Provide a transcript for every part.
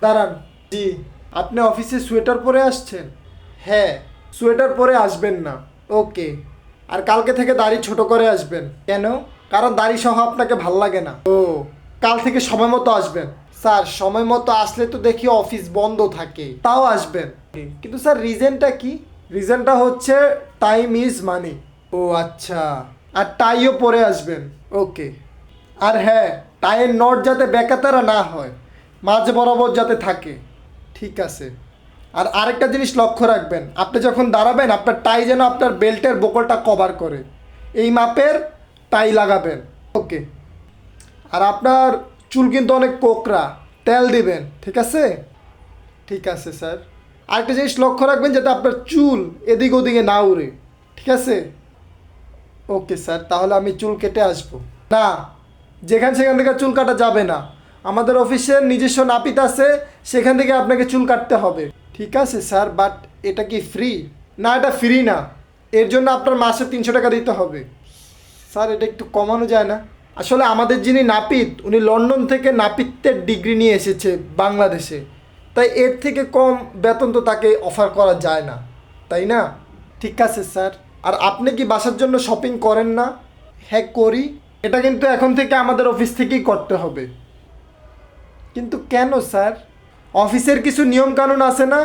দাঁড়ান। জি, আপনি অফিসে সোয়েটার পরে আসছেন? হ্যাঁ, সোয়েটার পরে আসবেন না। ওকে। আর কালকে থেকে দাড়ি ছোট করে আসবেন। কেন? কারণ দাড়ি সহ আপনাকে ভাল লাগে না। ও, কাল থেকে সময় মতো আসবেন। স্যার, সময় মতো আসলে তো দেখি অফিস বন্ধ থাকে, তাও আসবেন। কিন্তু স্যার, রিজনটা কি? রিজনটা হচ্ছে টাইম ইজ মানি। ও আচ্ছা। আর টাইও পরে আসবেন। ওকে। আর হ্যাঁ, টাইয়ের নট যাতে বেকাতারা না হয়, মাঝ বরাবর যাতে থাকে। ঠিক আছে। আর আরেকটা জিনিস লক্ষ্য রাখবেন, আপনি যখন দাঁড়াবেন আপনার টাই যেন আপনার বেল্টের বোকলটা কভার করে, এই মাপের টাই লাগাবেন। ওকে। আর আপনার চুল কিন্তু অনেক কোকড়া, তেল দিবেন, ঠিক আছে? ঠিক আছে স্যার। আরেকটা জিনিস লক্ষ্য রাখবেন যাতে আপনার চুল এদিক ওদিকে না উড়ে, ঠিক আছে? ওকে স্যার, তাহলে আমি চুল কেটে আসবো। না, যেখান সেখান থেকে চুল কাটা যাবে না। আমাদের অফিসের নিজস্ব নাপিত আছে, সেখান থেকে আপনাকে চুল কাটতে হবে। ঠিক আছে স্যার, বাট এটা কি ফ্রি? না, এটা ফ্রি না। এর জন্য আপনার মাসে 300 টাকা দিতে হবে। স্যার, এটা একটু কমানো যায় না? আসলে আমাদের যিনি নাপিত, উনি লন্ডন থেকে নাপিতের ডিগ্রি নিয়ে এসেছে বাংলাদেশে। তাই এর থেকে কম বেতন তো তাকে অফার করা যায় না, তাই না? ঠিক আছে স্যার। আর আপনি কি বাসার জন্য শপিং করেন না? হ্যাঁ, করি। এটা কিন্তু এখন থেকে আমাদের অফিস থেকেই করতে হবে। কিন্তু কেন স্যার? অফিসের কিছু নিয়মকানুন আছে না,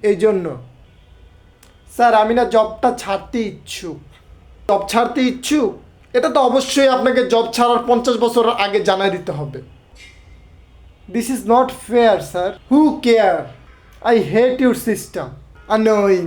এই জন্য। স্যার, আমি না জবটা ছাড়তে ইচ্ছুক। জব ছাড়তে ইচ্ছুক? এটা তো অবশ্যই আপনাকে জব ছাড়ার 50 বছর আগে জানাই দিতে হবে। This is not fair sir. Who care? I hate your system. Annoying.